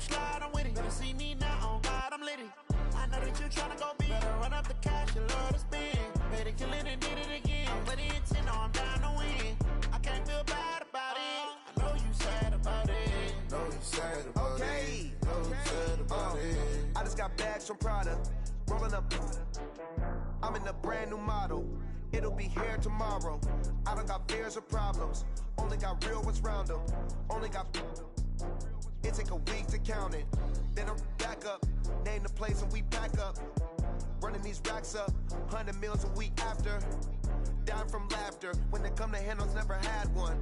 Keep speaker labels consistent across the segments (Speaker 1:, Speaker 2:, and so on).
Speaker 1: slide, I'm with it. Better see me now, on God, I'm litty. I know that you tryna go big. Better run up the cash, you love to spend. Better kill it and did it again. But the intent, no, I'm down to win. I can't feel bad about it. I know you sad about it.
Speaker 2: Know you sad about it. Know you sad about it.
Speaker 3: I just got bags from Prada. Rolling up. I'm in a brand new model. It'll be here tomorrow. I don't got fears or problems. Only got real ones round them. Only got. It take a week to count it. Then I'm back up. Name the place and we back up. Running these racks up. 100 meals a week after. Down from laughter. When they come to handles, never had one.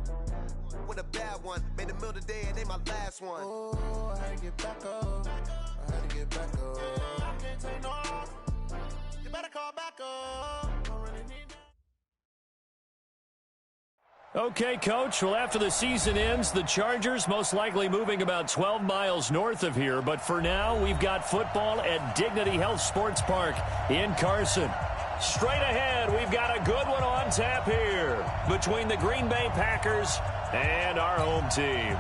Speaker 3: With a bad one. Made a meal today and ain't my last one.
Speaker 2: Oh, I had to get back up. I had to get back up.
Speaker 1: I can't take no off. You better call back up. Don't really need that.
Speaker 4: Okay, Coach. Well, after the season ends, the Chargers most likely moving about 12 miles north of here. But for now, we've got football at Dignity Health Sports Park in Carson. Straight ahead, we've got a good one on tap here between the Green Bay Packers and our home team.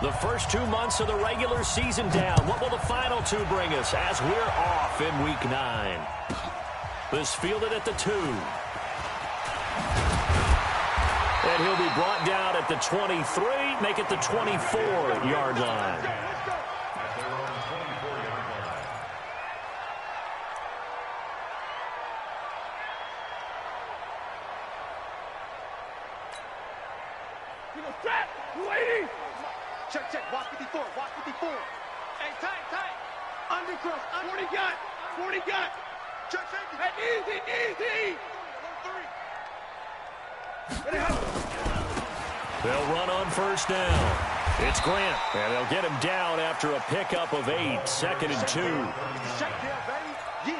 Speaker 4: The first 2 months of the regular season down. What will the final two bring us as we're off in Week 9? This fielded at the 2. And he'll be brought down at the 23, make it the 24-yard line.
Speaker 5: Check, check. Watch 54. Watch 54. Hey, tight, tight. Undercross. 40 got. 40 got. Check, check. Hey, easy, easy. 1-3.
Speaker 4: They'll run on first down. It's Grant. And they'll get him down after a pickup of 8. 2nd and 2.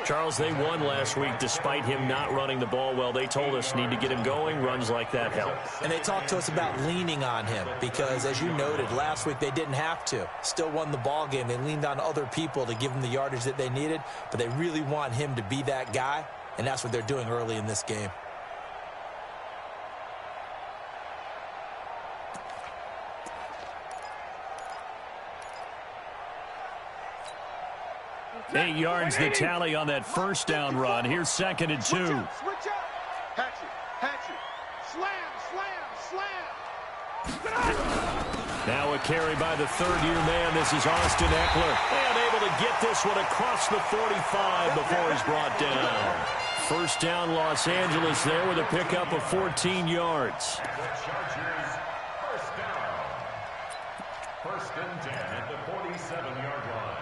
Speaker 4: Charles, they won last week despite him not running the ball well. They told us need to get him going. Runs like that help.
Speaker 6: And they talked to us about leaning on him because, as you noted, last week they didn't have to. Still won the ball game. They leaned on other people to give them the yardage that they needed, but they really want him to be that guy, and that's what they're doing early in this game.
Speaker 4: Eight yards the tally on that first down run. Here's 2nd and 2.
Speaker 5: Switch out. Hatchet. Slam.
Speaker 4: Now a carry by the third-year man. This is Austin Eckler. And able to get this one across the 45 before he's brought down. First down, Los Angeles there with a pickup of 14 yards.
Speaker 7: First and 10 at the 47-yard line.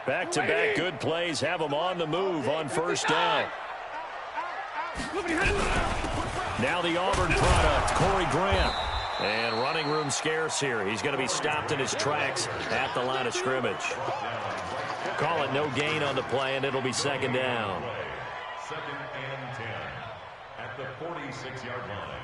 Speaker 4: Back-to-back good plays have them on the move on first down. Now the Auburn product, Corey Grant. And running room scarce here. He's going to be stopped in his tracks at the line of scrimmage. Call it no gain on the play, and it'll be 2nd down.
Speaker 7: 2nd and 10 at the 46-yard line.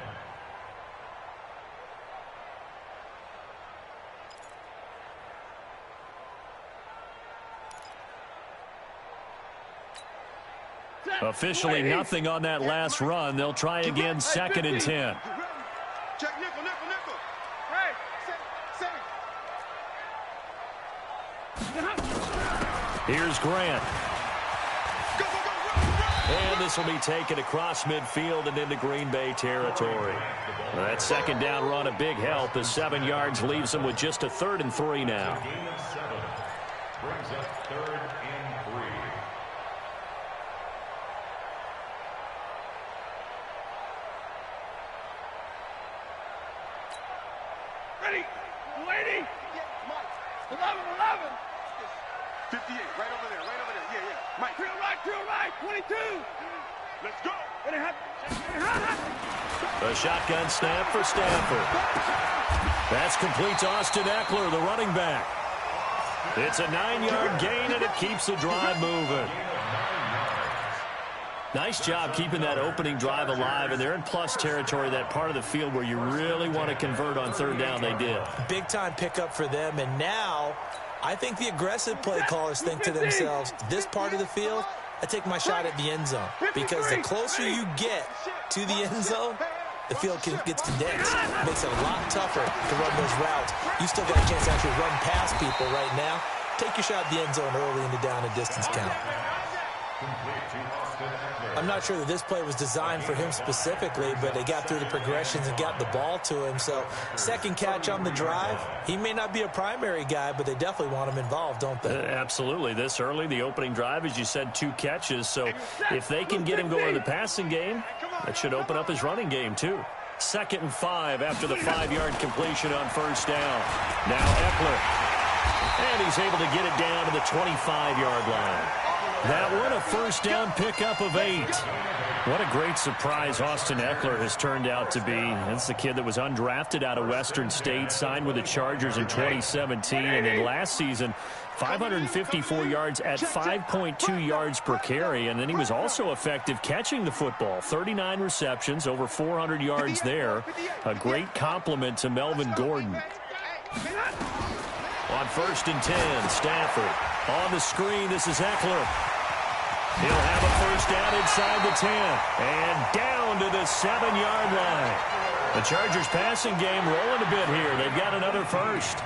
Speaker 4: Officially nothing on that last run. They'll try again, 2nd and 10.
Speaker 5: Check nickel.
Speaker 4: Here's Grant. And this will be taken across midfield and into Green Bay territory. That 2nd down run, a big help. The 7 yards leaves them with just a 3rd and 3 now.
Speaker 7: Gain of 7 brings up 3rd and 3.
Speaker 5: Ready. 11. 58, right over there. Yeah. Mike. Drill right, 22. Let's go.
Speaker 4: A shotgun snap for Stanford. That's complete to Austin Eckler, the running back. It's a 9-yard gain, and it keeps the drive moving. Nice job keeping that opening drive alive, and they're in plus territory, that part of the field where you really want to convert on third down. They did.
Speaker 6: Big-time pickup for them, and now I think the aggressive play callers think to themselves, this part of the field, I take my shot at the end zone, because the closer you get to the end zone, the field gets condensed. It makes it a lot tougher to run those routes. You still got a chance to actually run past people right now. Take your shot at the end zone early in the down and distance count. I'm not sure that this play was designed for him specifically, but they got through the progressions and got the ball to him. So second catch on the drive. He may not be a primary guy, but they definitely want him involved, don't they?
Speaker 4: Absolutely. This early, the opening drive, as you said, 2 catches. So if they can get him going in the passing game, that should open up his running game too. 2nd and 5 after the 5-yard completion on first down. Now Ekeler. And he's able to get it down to the 25-yard line. That one a first down pickup of 8. What a great surprise Austin Ekeler has turned out to be. That's the kid that was undrafted out of Western State, signed with the Chargers in 2017, and then last season, 554 yards at 5.2 yards per carry, and then he was also effective catching the football. 39 receptions, over 400 yards there. A great compliment to Melvin Gordon. On 1st and 10, Stafford. On the screen, this is Ekeler. He'll have a first down inside the 10 and down to the 7-yard line. The Chargers passing game rolling a bit here. They've got another first.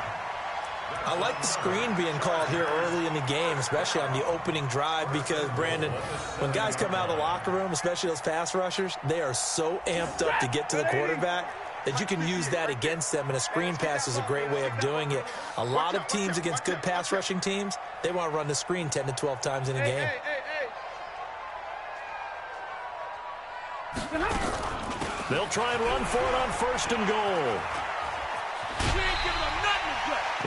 Speaker 6: I like the screen being called here early in the game, especially on the opening drive, because, Brandon, when guys come out of the locker room, especially those pass rushers, they are so amped up to get to the quarterback that you can use that against them, and a screen pass is a great way of doing it. A lot of teams against good pass rushing teams, they want to run the screen 10 to 12 times in a game.
Speaker 4: They'll try and run for it on 1st and goal.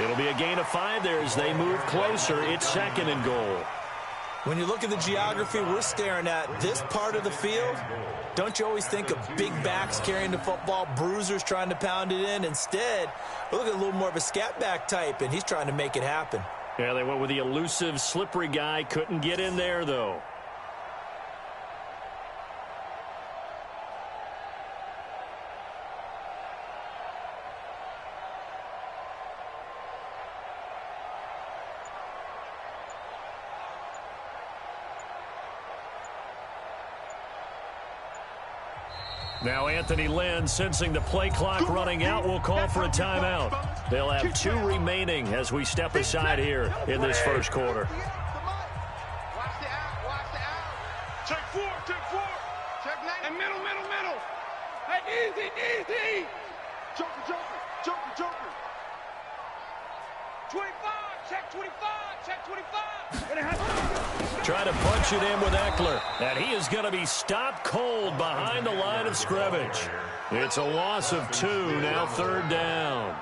Speaker 4: It'll be a gain of 5 there as they move closer. It's 2nd and goal.
Speaker 6: When you look at the geography we're staring at, this part of the field, don't you always think of big backs carrying the football, bruisers trying to pound it in? Instead, we look at a little more of a scat back type, and he's trying to make it happen.
Speaker 4: Yeah, they went with the elusive, slippery guy. Couldn't get in there, though. Now Anthony Lynn, sensing the play clock running out, will call for a timeout. They'll have 2 remaining as we step aside here in this first quarter.
Speaker 5: Watch the out. Check 4. Check 9. And middle. Hey, easy. Joker. 25. Check 25.
Speaker 4: Try to punch it in with Ekeler, and he is going to be stopped cold behind the line of scrimmage. It's a loss of 2, now 3rd down.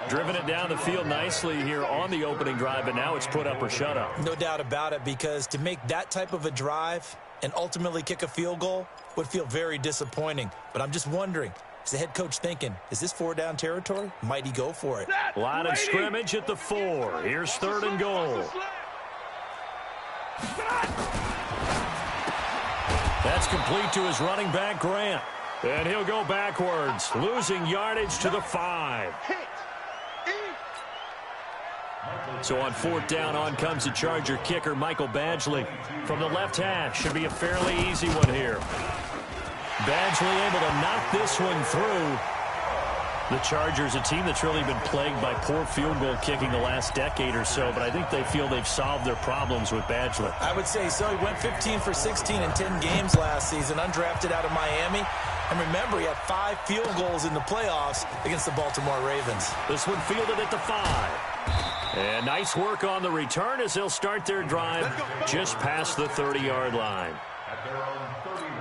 Speaker 4: Driven it down the field nicely here on the opening drive, but now it's put up or shut up.
Speaker 6: No doubt about it, because to make that type of a drive and ultimately kick a field goal would feel very disappointing. But I'm just wondering, is the head coach thinking, is this 4-down territory? Might he go for it?
Speaker 4: Line of scrimmage at the 4. Here's 3rd and goal. That's complete to his running back, Grant. And he'll go backwards, losing yardage to the 5. So on 4th down, on comes the Charger kicker, Michael Badgley. From the left hash, should be a fairly easy one here. Badgley able to knock this one through. The Chargers, a team that's really been plagued by poor field goal kicking the last decade or so, but I think they feel they've solved their problems with Badgley.
Speaker 6: I would say so. He went 15 for 16 in 10 games last season, undrafted out of Miami. And remember, he had 5 field goals in the playoffs against the Baltimore Ravens.
Speaker 4: This one fielded at the 5. And nice work on the return as they'll start their drive just past the 30-yard line.
Speaker 7: At their own 31.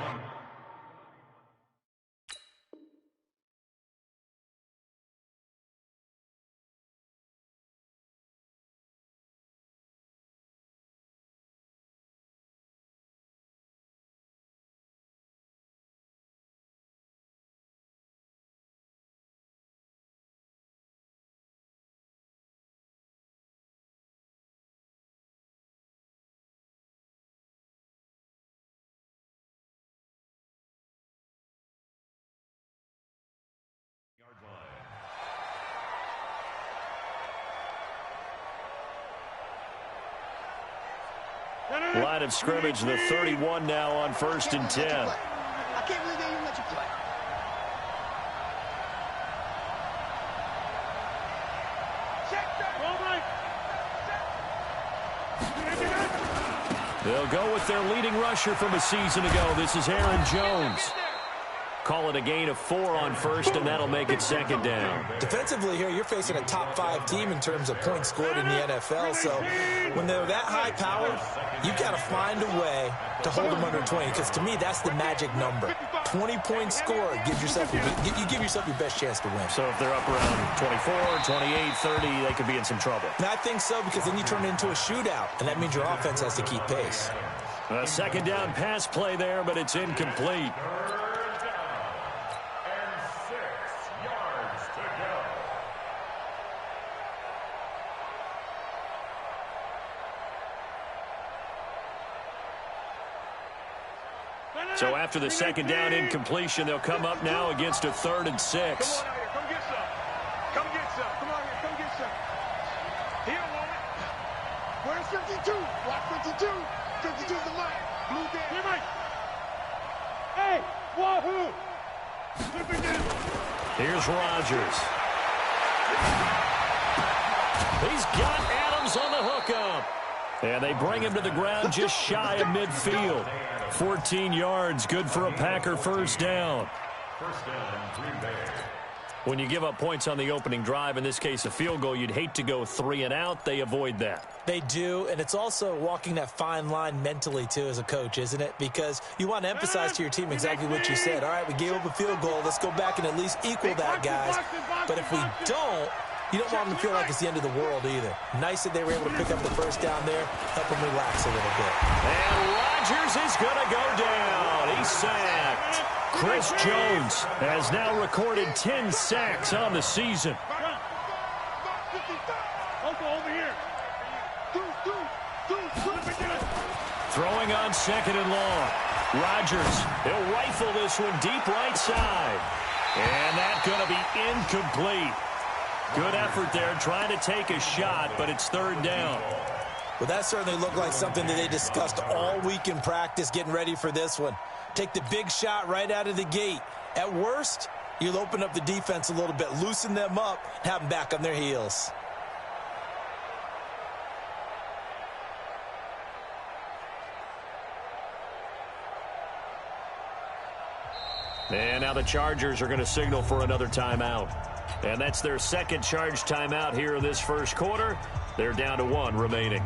Speaker 4: Line of scrimmage, the 31 now on 1st and 10.
Speaker 5: I can't believe they even let you play.
Speaker 4: They'll go with their leading rusher from a season ago. This is Aaron Jones. Call it a gain of 4 on 1st, and that'll make it 2nd down.
Speaker 6: Defensively here, you're facing a top-5 team in terms of points scored in the NFL. So when they're that high power, you've got to find a way to hold them under 20. Because to me, that's the magic number. 20 points scored gives yourself you give yourself your best chance to win.
Speaker 4: So if they're up around 24, 28, 30, they could be in some trouble.
Speaker 6: And I think so, because then you turn it into a shootout, and that means your offense has to keep pace.
Speaker 4: A 2nd down pass play there, but it's incomplete. So after the 2nd down incompletion, they'll come up now against a 3rd and 6.
Speaker 5: Come on out here. Come get some. Come get some. Come on here. Come get some. Here, woman. Where's 52? Block 52. 52's the line. Blue down. Here, Mike. Hey, wahoo. Flip it down.
Speaker 4: Here's Rodgers. He's got Adams on the hookup. And they bring him to the ground just shy of midfield. 14 yards, good for a Packer 1st down. When you give up points on the opening drive, in this case a field goal, you'd hate to go 3 and out. They avoid that.
Speaker 6: They do, and it's also walking that fine line mentally, too, as a coach, isn't it? Because you want to emphasize to your team exactly what you said. All right, we gave up a field goal. Let's go back and at least equal that, guys. But if we don't, you don't want them to feel like it's the end of the world either. Nice that they were able to pick up the 1st down there, help them relax a little bit.
Speaker 4: And Rodgers is going to go down. He's sacked. Chris Jones has now recorded 10 sacks on the season.
Speaker 5: Over here.
Speaker 4: Throwing on 2nd and long. Rodgers, he'll rifle this one deep right side. And that's going to be incomplete. Good effort there, trying to take a shot, but it's 3rd down.
Speaker 6: Well, that certainly looked like something that they discussed all week in practice, getting ready for this one. Take the big shot right out of the gate. At worst, you'll open up the defense a little bit, loosen them up, and have them back on their heels.
Speaker 4: And now the Chargers are going to signal for another timeout. And that's their 2nd charge timeout here in this 1st quarter. They're down to 1 remaining.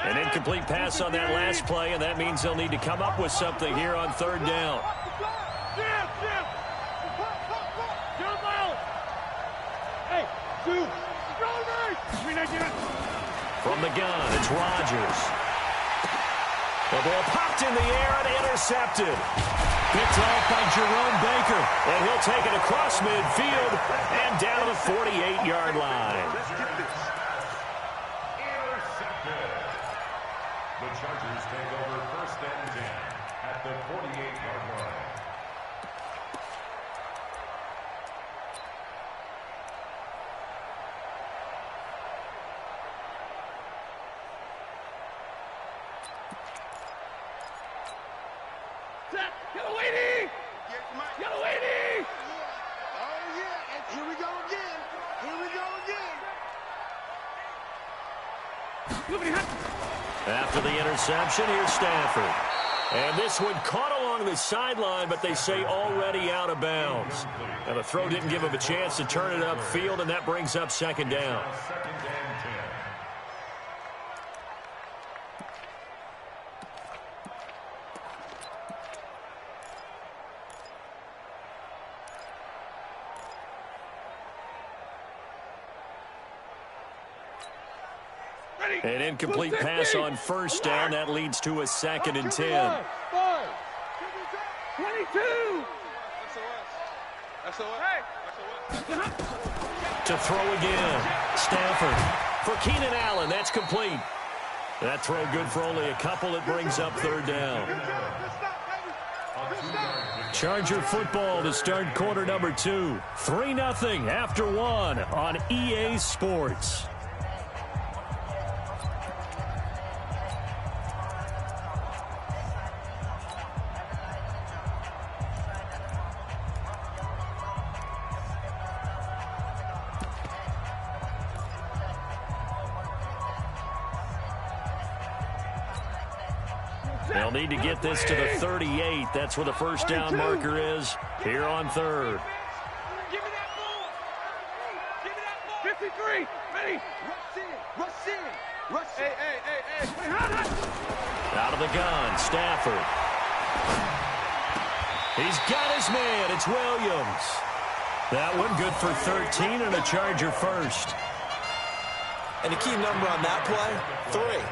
Speaker 4: An incomplete pass on that last play, and that means they'll need to come up with something here on 3rd down. From the gun, it's Rodgers. The ball popped in the air and intercepted. Picked off by Jerome Baker. And he'll take it across midfield and down to the 48-yard line.
Speaker 7: Intercepted. The Chargers take over 1st and 10 at the 48-yard line.
Speaker 4: After the interception, here's Stafford. And this one caught along the sideline, but they say already out of bounds. And the throw didn't give him a chance to turn it upfield, and that brings up 2nd down.
Speaker 7: 2nd and 10.
Speaker 4: An incomplete pass on 1st down. That leads to a 2nd and 10.
Speaker 5: 22.
Speaker 4: To throw again. Stafford for Keenan Allen. That's complete. That throw good for only a couple. It brings up 3rd down. Charger football to start quarter number 2. 3-0 after 1 on EA Sports. They'll need to get this to the 38. That's where the first down marker is here on third.
Speaker 5: Give me that ball. Give me that ball. 53. Ready. Rush in. Rush in. Rush in. Hey.
Speaker 4: Out of the gun, Stafford. He's got his man. It's Williams. That one good for 13 and a Charger first.
Speaker 6: And the key number on that play, 3.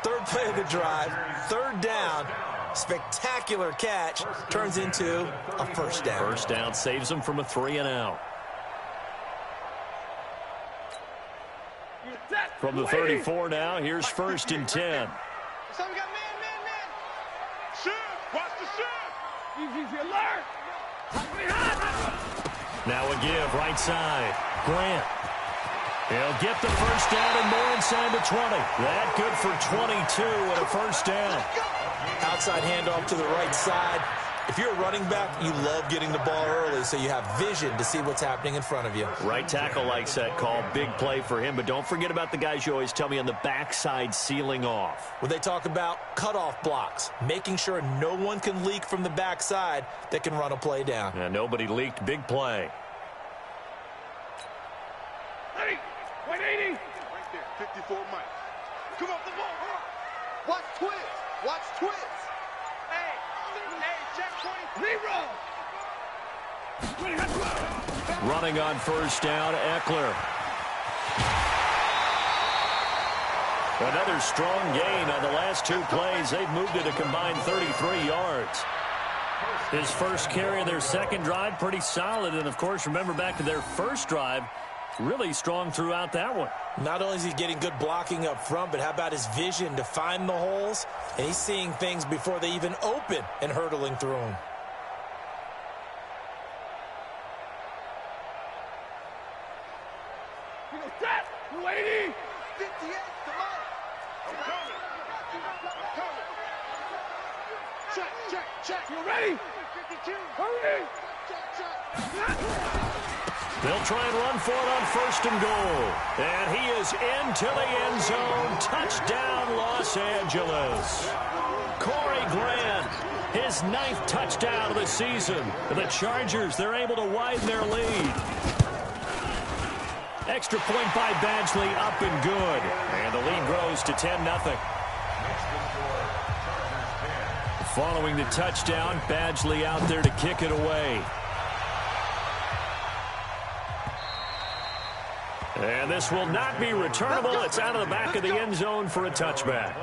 Speaker 6: Third play of the drive, third down, spectacular catch, turns into a first down.
Speaker 4: First down saves them from a 3-and-out. From the 34 now, here's first and 10.
Speaker 5: So we got man. Shoot. Watch the shoot. Easy alert.
Speaker 4: Now a give, right side. Grant. He'll get the first down and more inside the 20. That good for 22 and a first down.
Speaker 6: Outside handoff to the right side. If you're a running back, you love getting the ball early so you have vision to see what's happening in front of you.
Speaker 4: Right tackle likes that call. Big play for him. But don't forget about the guys you always tell me on the backside sealing off.
Speaker 6: When they talk about cutoff blocks, making sure no one can leak from the backside that can run a play down.
Speaker 4: And nobody leaked. Big play.
Speaker 5: 180. Right there, 54 Mike. Come off the ball. Watch twist. Hey, checkpoint. Zero.
Speaker 4: Running on first down, Eckler. Another strong gain on the last 2 plays. They've moved it a combined 33 yards. His first carry of their second drive, pretty solid. And, of course, remember back to their first drive, really strong throughout that one.
Speaker 6: Not only is he getting good blocking up front, but how about his vision to find the holes? And he's seeing things before they even open and hurtling through them.
Speaker 5: You know, set. 280. 58. Come on. I'm coming. Check. You ready? 52. Hurry. Check.
Speaker 4: They'll try and run for it on first and goal. And he is into the end zone. Touchdown, Los Angeles. Corey Grant, his 9th touchdown of the season. The Chargers, they're able to widen their lead. Extra point by Badgley, up and good. And the lead grows to 10-0. Following the touchdown, Badgley out there to kick it away. And this will not be returnable. It's out of the back of the end zone for a touchback.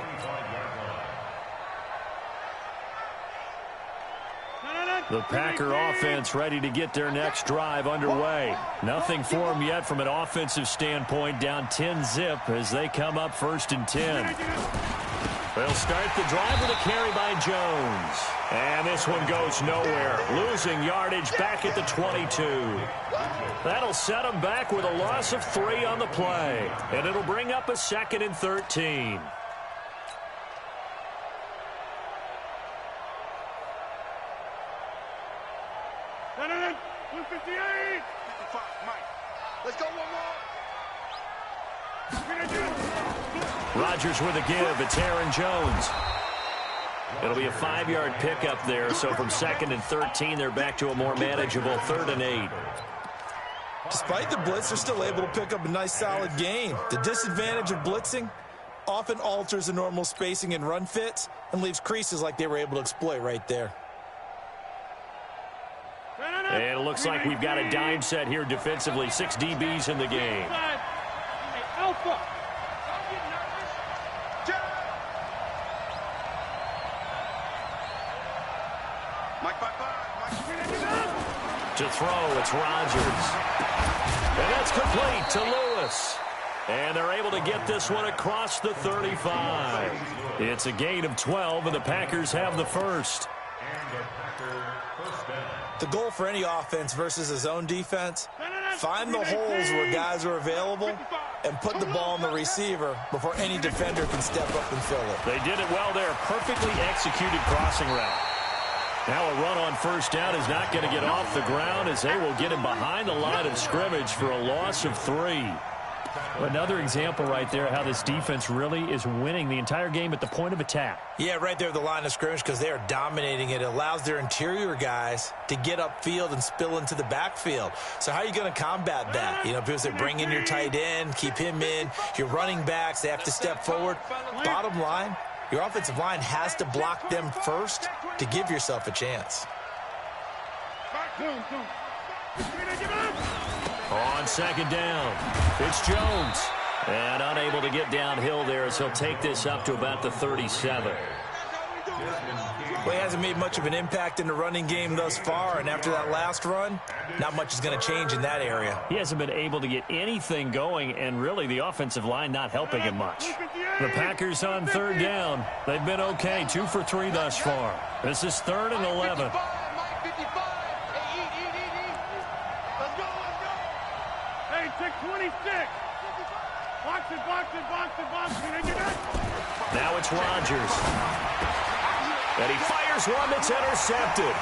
Speaker 4: The Packer offense ready to get their next drive underway. Nothing for them yet from an offensive standpoint. Down 10-zip as they come up first and 10. They'll start the drive with a carry by Jones. And this one goes nowhere. Losing yardage back at the 22. That'll set them back with a loss of 3 on the play. And it'll bring up a 2nd and 13.
Speaker 5: No. 158. 55, Mike. Let's go one more.
Speaker 4: Rodgers with a give. It's Aaron Jones. It'll be a 5-yard pickup there. So from 2nd and 13, they're back to a more manageable 3rd and 8.
Speaker 6: Despite the blitz, they're still able to pick up a nice, solid gain. The disadvantage of blitzing often alters the normal spacing and run fits and leaves creases like they were able to exploit right there.
Speaker 4: And it looks like we've got a dime set here defensively. 6 DBs in the game.
Speaker 5: Alpha.
Speaker 4: To throw, it's Rodgers. And that's complete to Lewis. And they're able to get this one across the 35. It's a gain of 12, and the Packers have the first.
Speaker 6: The goal for any offense versus a zone defense, find the holes where guys are available and put the ball on the receiver before any defender can step up and fill it.
Speaker 4: They did it well there. Perfectly executed crossing route. Now a run on first down is not going to get off the ground as they will get him behind the line of scrimmage for a loss of 3. Another example right there how this defense really is winning the entire game at the point of attack.
Speaker 6: Yeah, right there at the line of scrimmage because they are dominating it. It allows their interior guys to get upfield and spill into the backfield. So how are you going to combat that? You know, people say bring in your tight end, keep him in. Your running backs, they have to step forward. Bottom line, your offensive line has to block them first to give yourself a chance.
Speaker 4: On second down, it's Jones. And unable to get downhill there as he'll take this up to about the 37.
Speaker 6: Well, he hasn't made much of an impact in the running game thus far, and after that last run, not much is going to change in that area.
Speaker 4: He hasn't been able to get anything going, and really the offensive line not helping him much. The Packers on third down. They've been okay, 2 for 3 thus far. This is 3rd and 11.
Speaker 5: Hey, check 26. Box it, box it, box it, box it.
Speaker 4: Now it's Rodgers. And he fires one that's intercepted.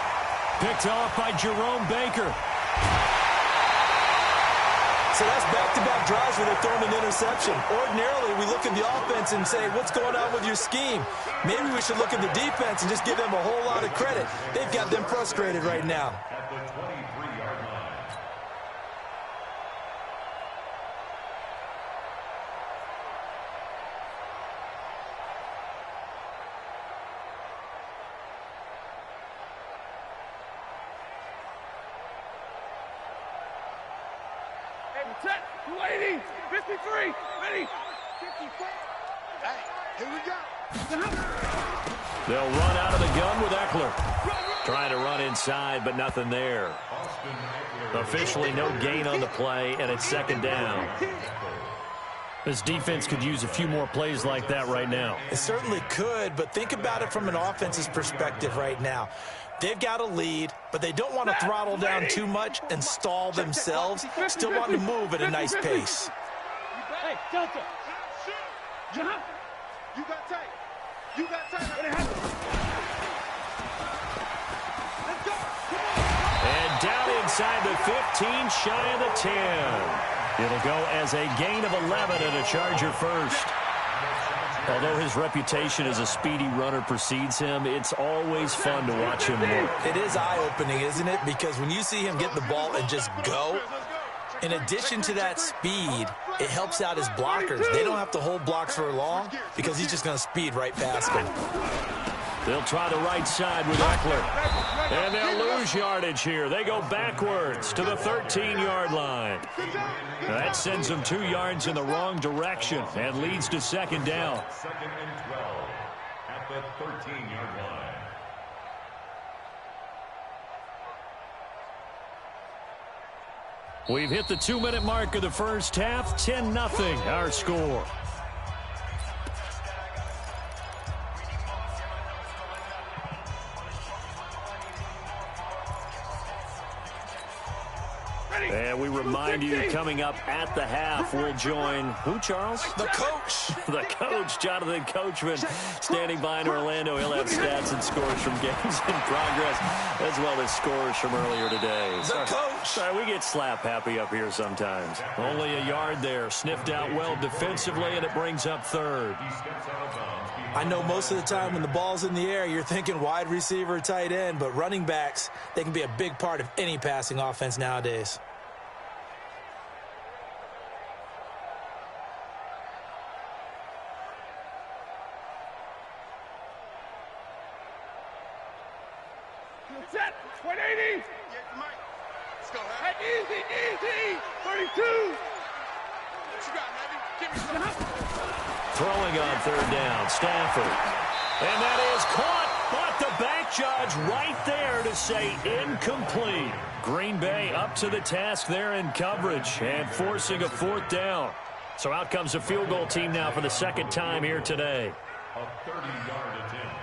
Speaker 4: Picked off by Jerome Baker.
Speaker 6: So that's back-to-back drives where they're throwing an interception. Ordinarily, we look at the offense and say, what's going on with your scheme? Maybe we should look at the defense and just give them a whole lot of credit. They've got them frustrated right now.
Speaker 7: At the 23-yard line.
Speaker 5: Set, 280, 53, ready, 54. Hey, here we go.
Speaker 4: They'll run out of the gun with Eckler. Trying to run inside, but nothing there. Officially no gain on the play, and it's second down. This defense could use a few more plays like that right now.
Speaker 6: It certainly could, but think about it from an offense's perspective right now. They've got a lead, but they don't want to throttle down too much and stall themselves. Still want to move at a nice pace.
Speaker 5: Hey, Delta. Jump. You got tight. You got tight. Let's go.
Speaker 4: And down inside the 15, shy of the 10. It'll go as a gain of 11 and a Charger first. Although his reputation as a speedy runner precedes him, it's always fun to watch him work.
Speaker 6: It is eye-opening, isn't it? Because when you see him get the ball and just go, in addition to that speed, it helps out his blockers. They don't have to hold blocks for long because he's just going to speed right past them.
Speaker 4: They'll try the right side with Eckler. And they'll lose yardage here. They go backwards to the 13-yard line. That sends them 2 yards in the wrong direction and leads to second down.
Speaker 7: 2nd and 12 at the 13-yard line.
Speaker 4: We've hit the 2-minute mark of the first half. 10-0 our score. And we remind you, coming up at the half, we'll join who, Charles?
Speaker 6: The coach.
Speaker 4: The coach, Jonathan Coachman, standing by in Orlando. He'll have stats and scores from games in progress, as well as scores from earlier today.
Speaker 6: The coach.
Speaker 4: Sorry, we get slap happy up here sometimes. Only a yard there, sniffed out well defensively, and it brings up 3rd.
Speaker 6: I know most of the time when the ball's in the air, you're thinking wide receiver, tight end, but running backs, they can be a big part of any passing offense nowadays.
Speaker 5: Set, 180. Let's go. Hey, easy, easy. 32. What you got, Navy? Give me some.
Speaker 4: Throwing on 3rd down, Stafford. And that is caught, but the back judge right there to say incomplete. Green Bay up to the task there in coverage and forcing a 4th down. So out comes a field goal team now for the 2nd time here today.
Speaker 7: A 30-yard attempt.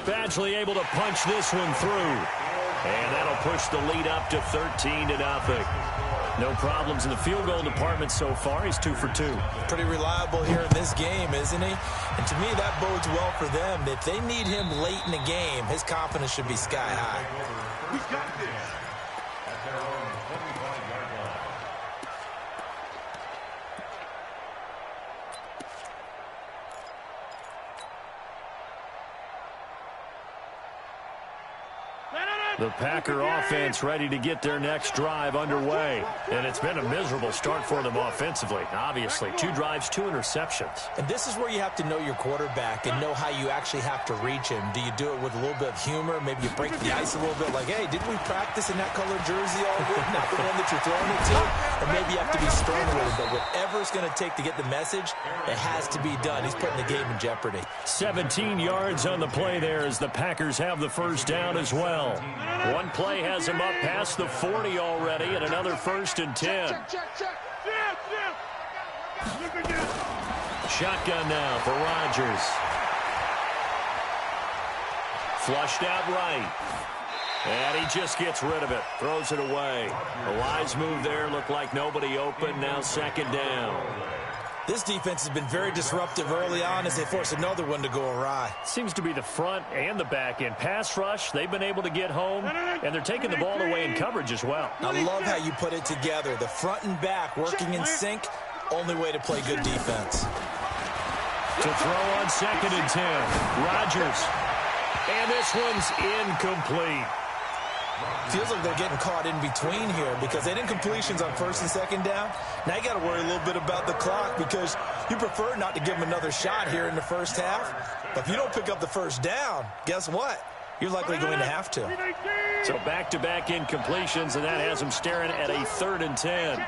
Speaker 4: Badgley able to punch this one through. And that'll push the lead up to 13-0. No problems in the field goal department so far. He's 2 for 2.
Speaker 6: Pretty reliable here in this game, isn't he? And to me, that bodes well for them. If they need him late in the game, his confidence should be sky high.
Speaker 5: We got this.
Speaker 7: At their own 25-yard line.
Speaker 4: The Packer offense ready to get their next drive underway. And it's been a miserable start for them offensively. Obviously, 2 drives, 2 interceptions.
Speaker 6: And this is where you have to know your quarterback and know how you actually have to reach him. Do you do it with a little bit of humor? Maybe you break the ice a little bit like, hey, didn't we practice in that colored jersey all week? Not the one that you're throwing it to. Or maybe you have to be stern with him. But whatever it's going to take to get the message, it has to be done. He's putting the game in jeopardy.
Speaker 4: 17 yards on the play there as the Packers have the first down as well. One play has him up past the 40 already, and another 1st and 10. Shotgun now for Rodgers. Flushed out right. And he just gets rid of it. Throws it away. A wise move there. Looked like nobody open. Now 2nd down.
Speaker 6: This defense has been very disruptive early on as they force another one to go awry.
Speaker 4: Seems to be the front and the back end. Pass rush, they've been able to get home, and they're taking the ball away in coverage as well.
Speaker 6: I love how you put it together. The front and back working in sync, only way to play good defense.
Speaker 4: To throw on 2nd and 10, Rodgers. And this one's incomplete.
Speaker 6: Feels like they're getting caught in between here because they didn't completions on 1st and 2nd down. Now you got to worry a little bit about the clock because you prefer not to give them another shot here in the first half. But if you don't pick up the first down, guess what? You're likely going to have to.
Speaker 4: So back-to-back incompletions, and that has them staring at a 3rd and 10.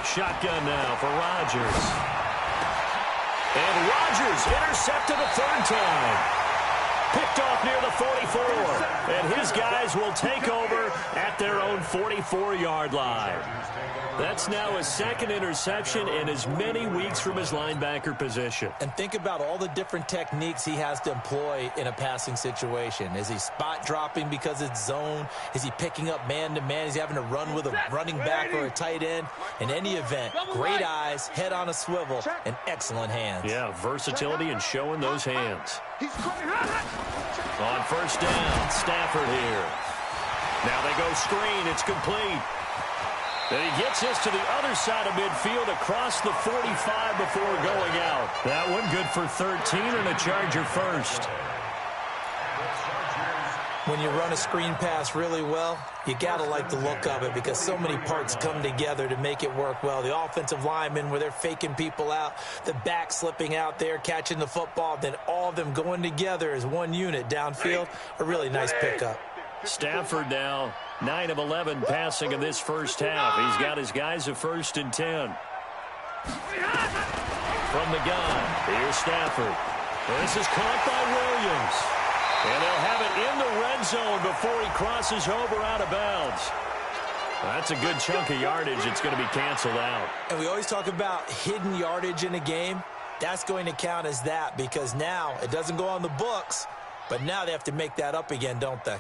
Speaker 4: Shotgun now for Rodgers. And Rodgers intercepted a 3rd time. Picked off near the 44. And his guys will take over at their own 44-yard line. That's now his 2nd interception in as many weeks from his linebacker position.
Speaker 6: And think about all the different techniques he has to employ in a passing situation. Is he spot dropping because it's zone? Is he picking up man-to-man? Is he having to run with a running back or a tight end? In any event, great eyes, head on a swivel, and excellent hands.
Speaker 4: Yeah, versatility and showing those hands. On 1st down, Stafford here. Now they go screen. It's complete. Then he gets this to the other side of midfield across the 45 before going out. That one good for 13 and a Charger first.
Speaker 6: When you run a screen pass really well, you got to like the look of it because so many parts come together to make it work well. The offensive linemen where they're faking people out, the back slipping out there, catching the football, then all of them going together as one unit downfield. A really nice pickup.
Speaker 4: Stafford now 9 of 11 passing in this first half. He's got his guys a 1st and 10. From the gun, here's Stafford. This is caught by Williams. And they'll have it in the red zone before he crosses over out of bounds. That's a good chunk of yardage. It's going to be canceled out.
Speaker 6: And we always talk about hidden yardage in a game. That's going to count as that because now it doesn't go on the books, but now they have to make that up again, don't they?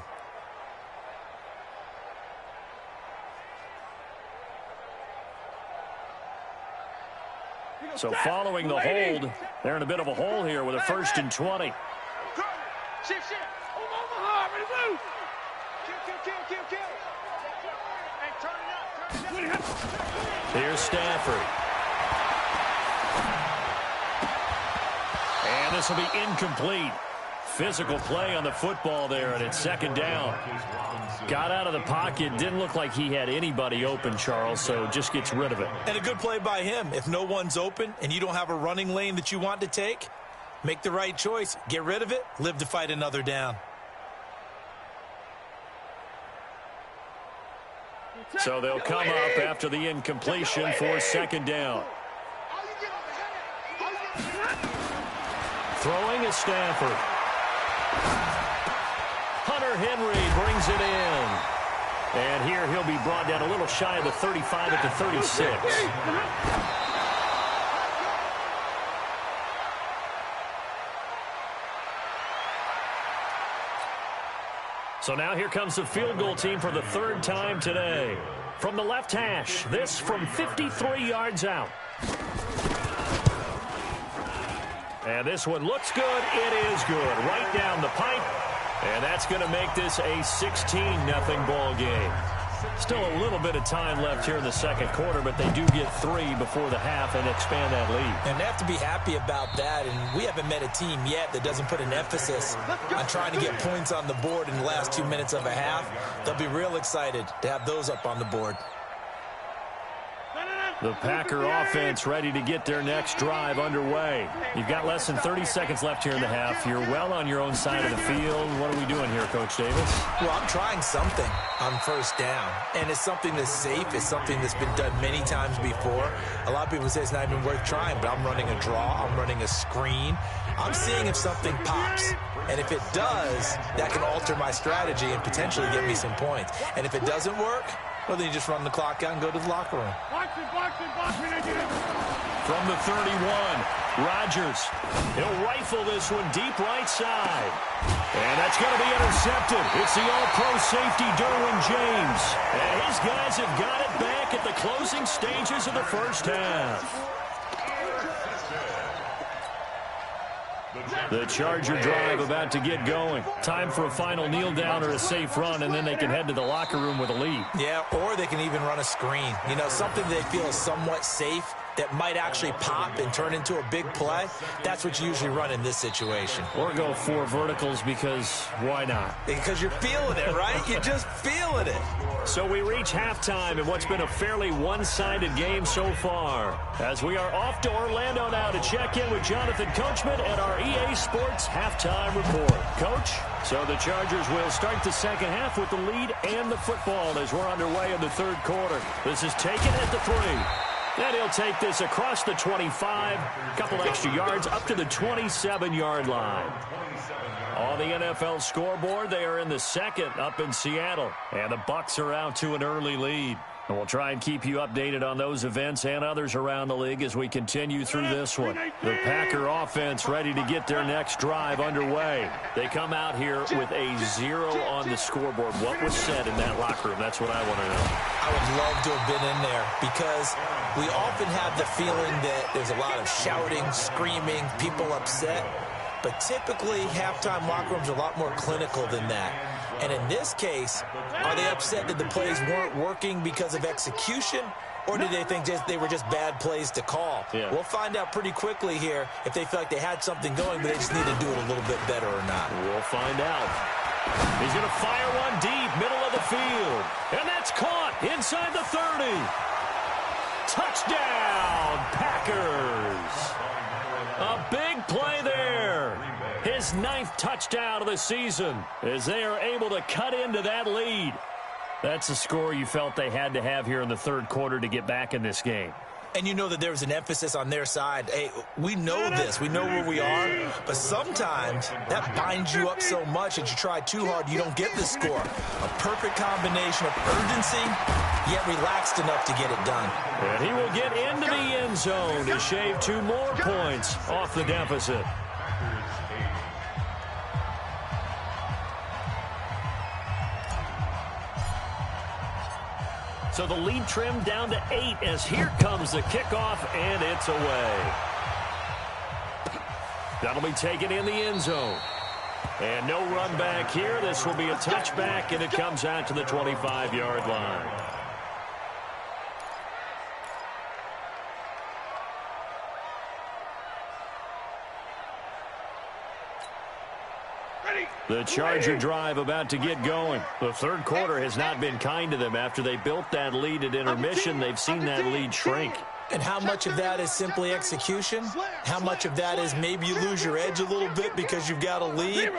Speaker 4: So following the hold, they're in a bit of a hole here with a 1st and 20. Here's Stafford. And this will be incomplete. Physical play on the football there, and it's 2nd down. Got out of the pocket. Didn't look like he had anybody open, Charles, so just gets rid of it.
Speaker 6: And a good play by him. If no one's open and you don't have a running lane that you want to take, make the right choice. Get rid of it. Live to fight another down.
Speaker 4: So they'll come up after the incompletion for 2nd down. Throwing is Stafford. Hunter Henry brings it in. And here he'll be brought down a little shy of the 35 at the 36. So now here comes the field goal team for the third time today. From the left hash, this from 53 yards out. And this one looks good. It is good. Right down the pipe. And that's going to make this a 16-0 ball game. Still a little bit of time left here in the second quarter, but they do get 3 before the half and expand that lead.
Speaker 6: And they have to be happy about that, and we haven't met a team yet that doesn't put an emphasis on trying to get points on the board in the last 2 minutes of a half. They'll be real excited to have those up on the board.
Speaker 4: The Packer offense ready to get their next drive underway. You've got less than 30 seconds left here in the half. You're well on your own side of the field. What are we doing here, Coach Davis?
Speaker 6: Well, I'm trying something on first down, and it's something that's safe. It's something that's been done many times before. A lot of people say it's not even worth trying, but I'm running a draw. I'm running a screen. I'm seeing if something pops. And if it does, that can alter my strategy and potentially get me some points. And if it doesn't work, well, then you just run the clock out and go to the locker room.
Speaker 4: From the 31, Rodgers. He'll rifle this one deep right side. And that's going to be intercepted. It's the all-pro safety, Derwin James. And his guys have got it back at the closing stages of the first half. The Charger drive about to get going. Time for a final kneel down or a safe run, and then they can head to the locker room with a lead.
Speaker 6: Yeah, or they can even run a screen. You know, something they feel is somewhat safe that might actually pop and turn into a big play. That's what you usually run in this situation.
Speaker 4: Or go 4 verticals because why not?
Speaker 6: Because you're feeling it, right? You're just feeling it.
Speaker 4: So we reach halftime in what's been a fairly one-sided game so far. As we are off to Orlando now to check in with Jonathan Coachman at our EA Sports Halftime Report. Coach, so the Chargers will start the second half with the lead and the football as we're underway in the third quarter. This is taken at the 3. And he'll take this across the 25, a couple extra yards up to the 27-yard line. On the NFL scoreboard, they are in the second up in Seattle. And the Bucs are out to an early lead. And we'll try and keep you updated on those events and others around the league as we continue through this one. The Packer offense ready to get their next drive underway. They come out here with a 0 on the scoreboard. What was said in that locker room? That's what I want to know.
Speaker 6: I would love to have been in there because we often have the feeling that there's a lot of shouting, screaming, people upset. But typically, halftime locker rooms are a lot more clinical than that. And in this case, are they upset that the plays weren't working because of execution? Or did they think they were just bad plays to call?
Speaker 4: Yeah.
Speaker 6: We'll find out pretty quickly here if they feel like they had something going, but they just need to do it a little bit better or not.
Speaker 4: We'll find out. He's going to fire one deep, middle of the field. And that's caught inside the 30. Touchdown, Packers. A big play there. His 9th touchdown of the season as they are able to cut into that lead. That's the score you felt they had to have here in the third quarter to get back in this game.
Speaker 6: And you know that there was an emphasis on their side. Hey, we know this. We know where we are. But sometimes that binds you up so much that you try too hard, you don't get the score. A perfect combination of urgency, yet relaxed enough to get it done.
Speaker 4: And he will get into the end zone to shave 2 more points off the deficit. So the lead trimmed down to 8 as here comes the kickoff, and it's away. That'll be taken in the end zone. And no run back here. This will be a touchback, and it comes out to the 25-yard line. The Charger drive about to get going. The third quarter has not been kind to them. After they built that lead at intermission, they've seen that lead shrink.
Speaker 6: And how much of that is simply execution? How much of that is maybe you lose your edge a little bit because you've got a lead?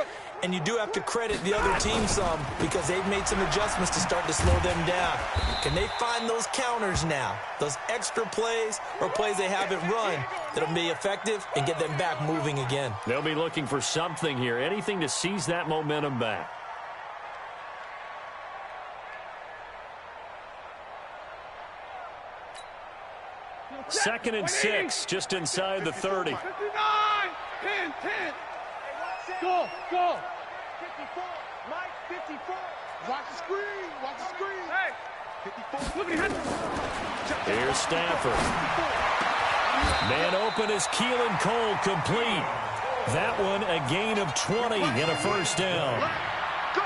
Speaker 6: And you do have to credit the other team some because they've made some adjustments to start to slow them down. Can they find those counters now, those extra plays or plays they haven't run that'll be effective and get them back moving again?
Speaker 4: They'll be looking for something here, anything to seize that momentum back. Second and 6, just inside the 30.
Speaker 5: 59, 10, 10. Go, go. Mike, 54. Watch the screen. Watch the screen. Hey. 54. Look at him.
Speaker 4: Here's Stafford. Man open is Keelan Cole complete. That one a gain of 20 and a first down.
Speaker 7: The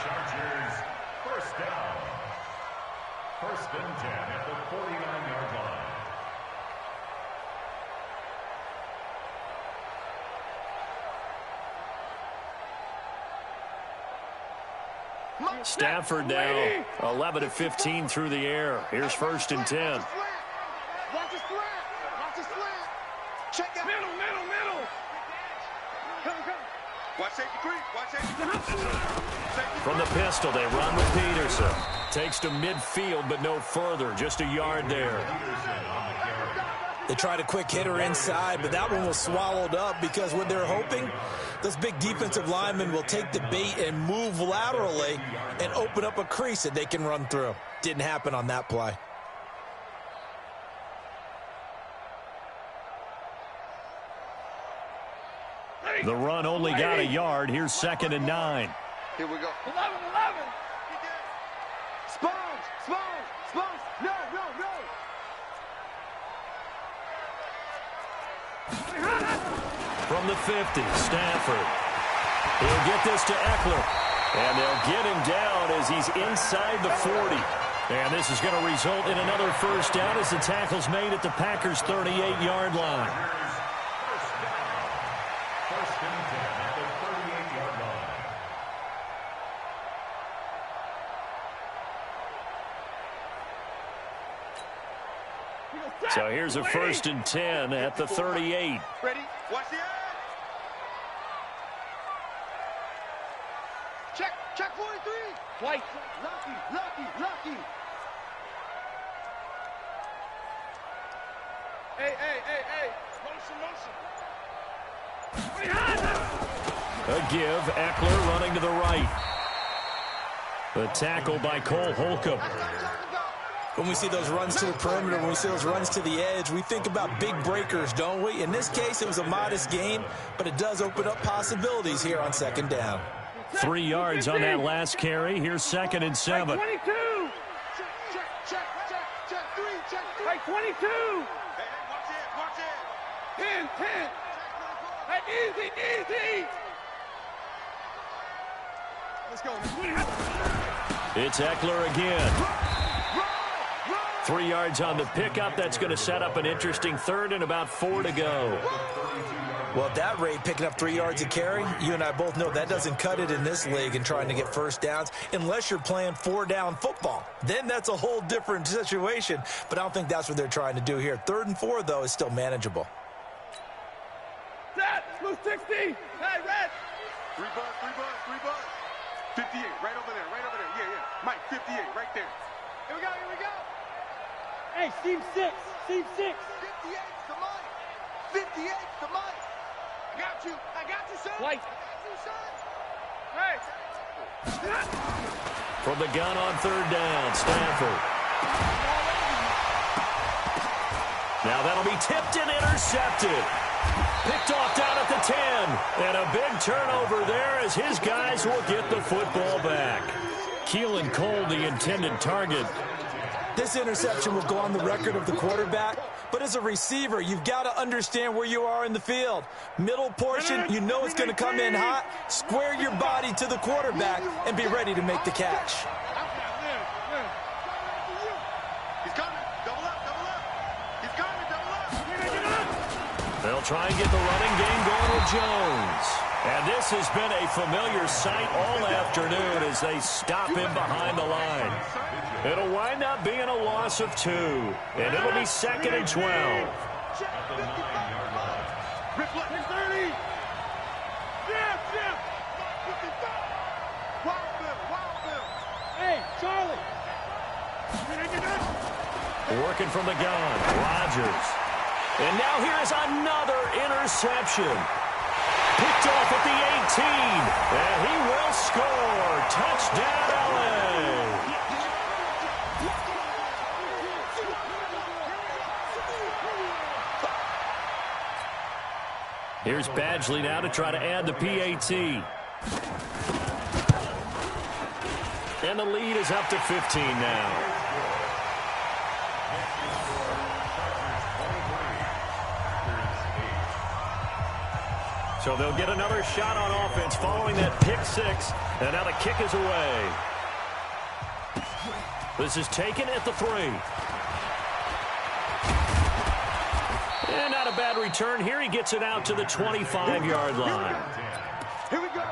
Speaker 7: Chargers, first down. First and 10 at the 49-yard line.
Speaker 4: Stafford now 11 of 15 through the air. Here's first and 10.
Speaker 5: Watch the slant. Watch the slant. Check out. Middle. Come. Watch safety creep. Watch safety creep.
Speaker 4: From the pistol, they run with Peterson. Takes to midfield, but no further. Just a yard there.
Speaker 6: They tried a quick hitter inside, but that one was swallowed up because when they're hoping, those big defensive linemen will take the bait and move laterally and open up a crease that they can run through. Didn't happen on that play.
Speaker 4: The run only got a yard. Here's second and 9.
Speaker 5: Here we go. 11. Sponge. No.
Speaker 4: From the 50, Stafford. He'll get this to Eckler. And they'll get him down as he's inside the 40. And this is going to result in another first down as the tackle's made at the Packers' 38-yard line.
Speaker 7: First and 10 at the 38-yard line.
Speaker 4: So here's a first and 10 at the 38.
Speaker 5: Ready? Watch the edge. Check 43. White. Lucky. Hey. Motion.
Speaker 4: A give. Eckler running to the right. The tackle by Cole Holcomb.
Speaker 6: When we see those runs to the perimeter, when we see those runs to the edge, we think about big breakers, don't we? In this case, it was a modest gain, but it does open up possibilities here on second down.
Speaker 4: 3 yards on that last carry. Here's second and 7.
Speaker 5: 22. Check 3. Hey, 22. Hey, watch it. 10. Hey, easy. Let's go.
Speaker 4: It's Eckler again. 3 yards on the pickup. That's going to set up an interesting third and about 4 to go.
Speaker 6: Well, at that rate, picking up 3 yards a carry, you and I both know that doesn't cut it in this league and trying to get first downs unless you're playing 4-down football. Then that's a whole different situation, but I don't think that's what they're trying to do here. 3rd and 4, though, is still manageable.
Speaker 5: Set, blue 60. Hey, red. 3 bucks. 58, right over there. Yeah. Mike, 58, right there. Here we go.
Speaker 8: Hey, Steve 6.
Speaker 5: 58's the Mike. 58's the Mike. I got you, son.
Speaker 8: White.
Speaker 5: Hey.
Speaker 4: From the gun on 3rd down, Stafford. Now that'll be tipped and intercepted. Picked off down at the 10. And a big turnover there as his guys will get the football back. Keelan Cole, the intended target.
Speaker 6: This interception will go on the record of the quarterback, but as a receiver, you've got to understand where you are in the field. Middle portion, you know it's going to come in hot. Square your body to the quarterback and be ready to make the catch.
Speaker 5: He's coming. Double up. He's coming. Double up.
Speaker 4: They'll try and get the running game going with Jones. And this has been a familiar sight all afternoon as they stop him behind the line. It'll wind up being a loss of 2, and it'll be 2nd and 12.
Speaker 5: Reflect 30. Jim. Wild Bill.
Speaker 8: Hey, Charlie.
Speaker 4: Working from the gun, Rodgers. And now here is another interception. Picked off at the 18, and he will score. Touchdown, LA. Here's Badgley now to try to add the PAT. And the lead is up to 15 now. So they'll get another shot on offense following that pick six. And now the kick is away. This is taken at the 3. And not a bad return. Here he gets it out to the 25-yard line.
Speaker 5: Here we go.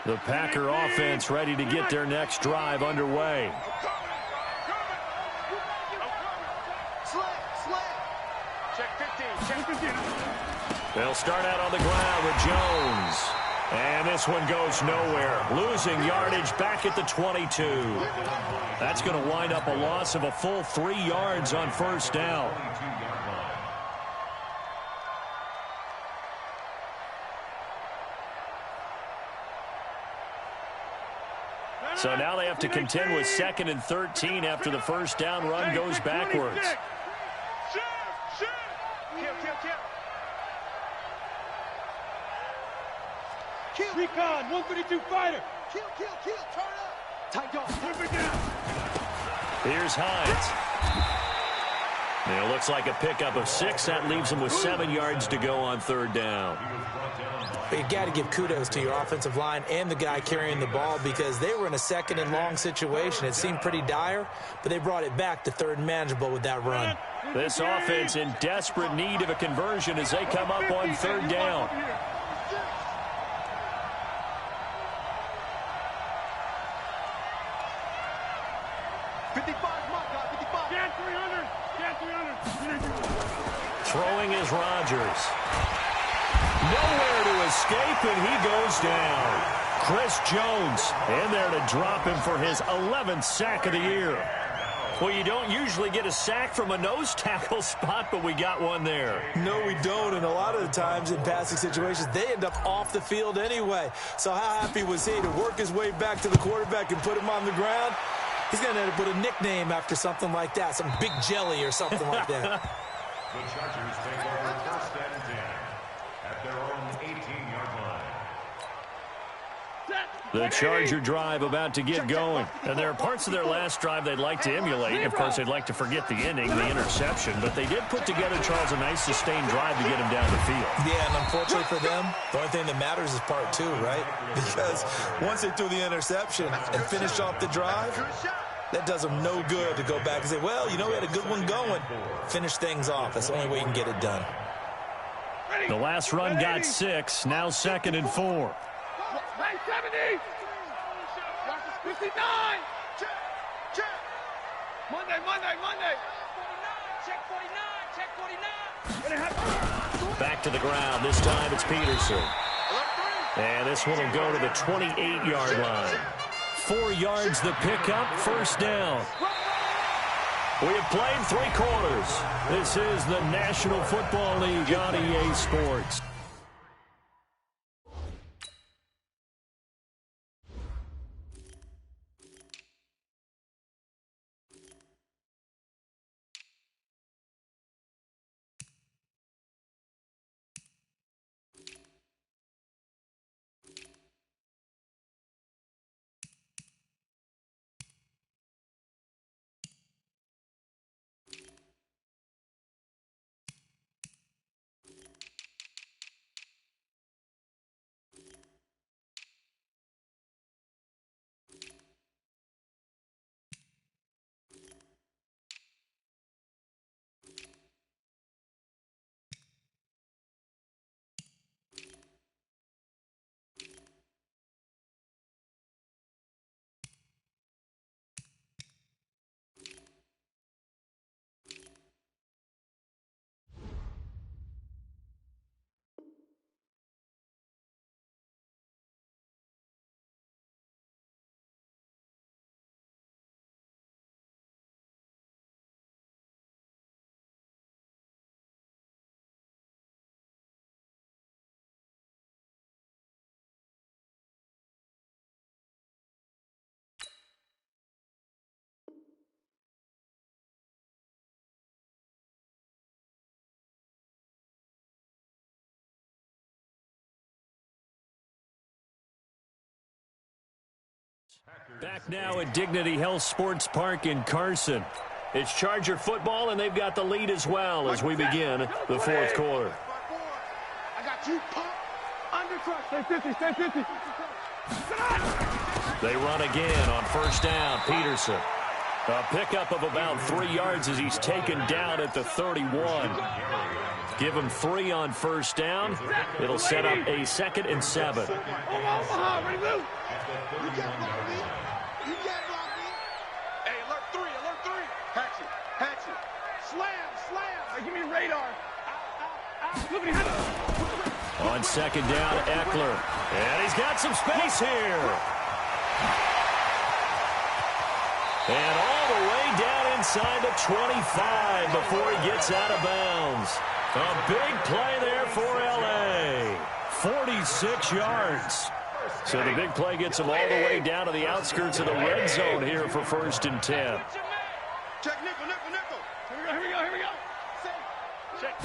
Speaker 4: The Packer offense ready to get their next drive underway. They'll start out on the ground with Jones. And this one goes nowhere. Losing yardage back at the 22. That's going to wind up a loss of a full 3 yards on first down. So now they have to contend with 2nd and 13 after the first down run goes backwards.
Speaker 8: Recon, 152 fighter.
Speaker 5: Turn up. Tight dog.
Speaker 4: Here's Hines. It looks like a pickup of 6. That leaves them with 7 yards to go on third down.
Speaker 6: But you got to give kudos to your offensive line and the guy carrying the ball because they were in a 2nd and long situation. It seemed pretty dire, but they brought it back to 3rd and manageable with that run.
Speaker 4: This offense in desperate need of a conversion as they come up on 3rd down. Throwing is Rodgers. Nowhere to escape, and he goes down. Chris Jones in there to drop him for his 11th sack of the year. Well, you don't usually get a sack from a nose tackle spot, but we got one there.
Speaker 6: No, we don't, and a lot of the times in passing situations, they end up off the field anyway. So how happy was he to work his way back to the quarterback and put him on the ground? He's going to have to put a nickname after something like that, some Big Jelly or something like that.
Speaker 7: The Chargers take over 1st and 10 at their own 18-yard line.
Speaker 4: The Charger drive about to get going. And there are parts of their last drive they'd like to emulate. Of course, they'd like to forget the ending, the interception. But they did put together, Charles, a nice sustained drive to get him down the field.
Speaker 6: Yeah, and unfortunately for them, the only thing that matters is part 2, right? Because once they threw the interception and finished off the drive, that does them no good to go back and say, well, you know, we had a good one going. Finish things off. That's the only way you can get it done.
Speaker 4: The last run got 6. Now 2nd and 4.
Speaker 8: 970. 59. Monday. Check 49.
Speaker 4: Back to the ground. This time it's Peterson. And this one will go to the 28-yard line. 4 yards the pickup, first down. We have played 3 quarters. This is the National Football League on EA Sports. Back now at Dignity Health Sports Park in Carson. It's Charger football, and they've got the lead as well as we begin the fourth quarter.
Speaker 8: I got you, pump, undercrush, stay 50, stay 50.
Speaker 4: They run again on first down. Peterson. A pickup of about 3 yards as he's taken down at the 31. Give him 3 on first down. It'll set up a 2nd and 7.
Speaker 8: Omaha, ready to move.
Speaker 5: You can't block me. You can't block me. Hey, alert 3, alert 3. Hatchet, hatchet. Slam, slam.
Speaker 8: Hey, give me radar. Look at him.
Speaker 4: On 2nd down, Eckler. And he's got some space here. And all the way down inside the 25 before he gets out of bounds. A big play there for L.A. 46 yards. So the big play gets him all the way down to the outskirts of the red zone here for 1st and 10.
Speaker 5: Check nickel, nickel, nickel.
Speaker 8: Here we go. Check.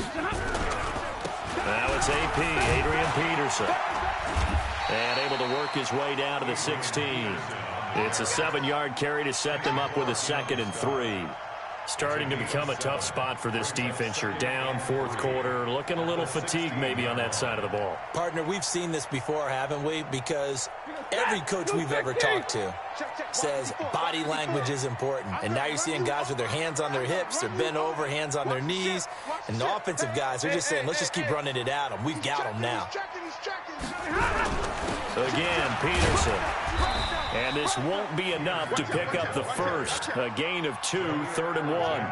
Speaker 4: Now it's AP, Adrian Peterson. And able to work his way down to the 16. It's a 7-yard carry to set them up with a 2nd and 3. Starting to become a tough spot for this defense. You're down 4th quarter, looking a little fatigued maybe on that side of the ball.
Speaker 6: Partner, we've seen this before, haven't we? Because every coach we've ever talked to says body language is important. And now you're seeing guys with their hands on their hips, they're bent over, hands on their knees. And the offensive guys are just saying, let's just keep running it at them. We've got them now.
Speaker 4: Again, Peterson. And this won't be enough to pick up the first. A gain of 2, 3rd and 1.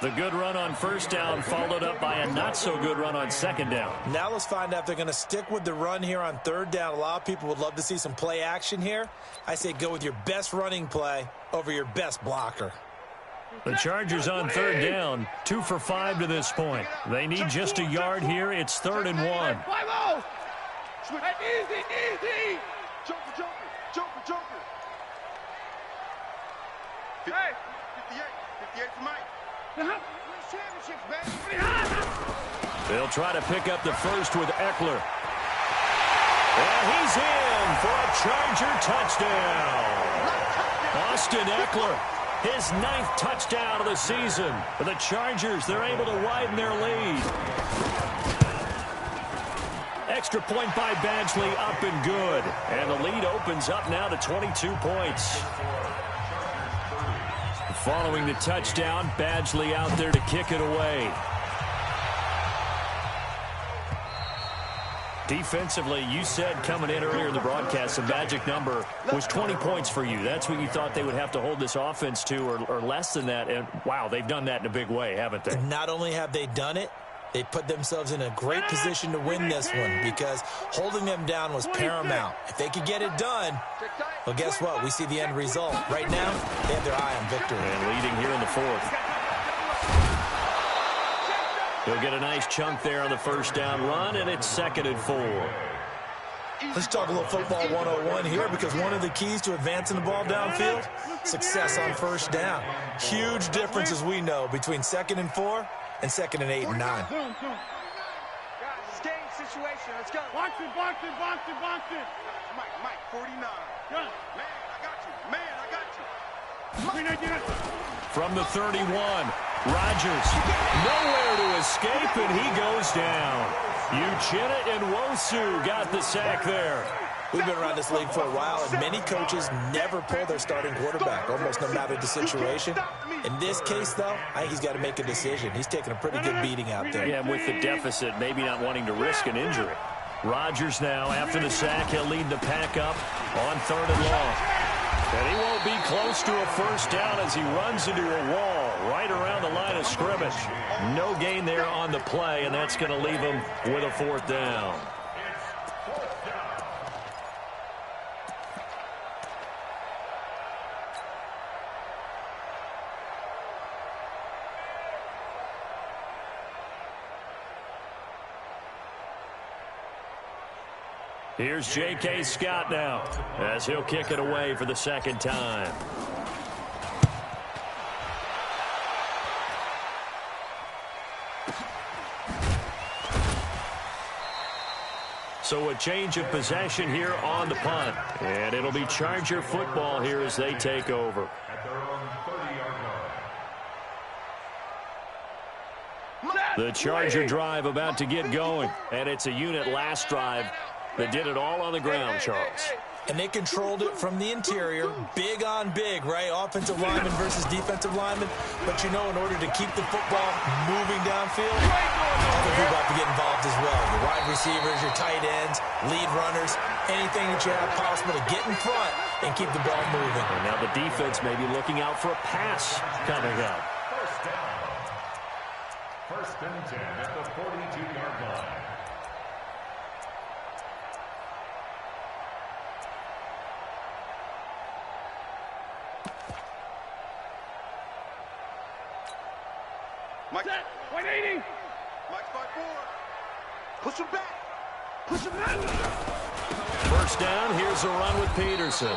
Speaker 4: The good run on first down followed up by a not-so-good run on 2nd down.
Speaker 6: Now let's find out if they're going to stick with the run here on 3rd down. A lot of people would love to see some play action here. I say go with your best running play over your best blocker.
Speaker 4: The Chargers on 3rd down, 2 for 5 to this point. They need just a yard here. It's 3rd and 1.
Speaker 8: 5-0. Easy.
Speaker 5: Joker.
Speaker 8: Hey.
Speaker 5: 58 for Mike.
Speaker 8: Championships, baby.
Speaker 4: They'll try to pick up the first with Eckler. And he's in for a Charger touchdown. Austin Eckler, his 9th touchdown of the season. For the Chargers, they're able to widen their lead. Extra point by Badgley, up and good. And the lead opens up now to 22 points. Following the touchdown, Badgley out there to kick it away. Defensively, you said coming in earlier in the broadcast, the magic number was 20 points for you. That's what you thought they would have to hold this offense to, or less than that. And, wow, they've done that in a big way, haven't they?
Speaker 6: Not only have they done it, they put themselves in a great position to win this one because holding them down was paramount. If they could get it done, well, guess what? We see the end result. Right now, they have their eye on victory.
Speaker 4: And leading here in the 4th. He'll get a nice chunk there on the first down run, and it's 2nd and 4.
Speaker 6: Let's talk a little football 101 here because one of the keys to advancing the ball downfield, success on first down. Huge difference, as we know, between 2nd and 4 and 2nd and 8 and 9.
Speaker 8: Game situation. Let's go. Box it.
Speaker 5: Mike, 49.
Speaker 8: Run.
Speaker 5: Man, I got you.
Speaker 4: From the 31, Rodgers nowhere to escape, and he goes down. Uchenna and Nwosu got the sack there.
Speaker 6: We've been around this league for a while, and many coaches never pull their starting quarterback, almost no matter the situation. In this case, though, I think he's got to make a decision. He's taking a pretty good beating out there.
Speaker 4: Yeah, with the deficit, maybe not wanting to risk an injury. Rodgers now, after the sack, he'll lead the pack up on 3rd and long. And he won't be close to a first down as he runs into a wall right around the line of scrimmage. No gain there on the play, and that's going to leave him with a 4th down. Here's J.K. Scott now as he'll kick it away for the 2nd time. So a change of possession here on the punt. And it'll be Charger football here as they take over.
Speaker 7: At their own 30-yard line.
Speaker 4: The Charger drive about to get going. And it's a unit last drive that did it all on the ground, Charles.
Speaker 6: And they controlled it from the interior, big on big, right? Offensive lineman versus defensive lineman. But, you know, in order to keep the football moving downfield, other people have to get involved as well. Your wide receivers, your tight ends, lead runners, anything that you have possible to get in front and keep the ball moving.
Speaker 4: And now the defense may be looking out for a pass coming up.
Speaker 7: First down. First and 10 at the 42-yard line.
Speaker 8: Mike, 180. Mike, 5-4. Push him back. Push him back.
Speaker 4: First down, here's a run with Peterson.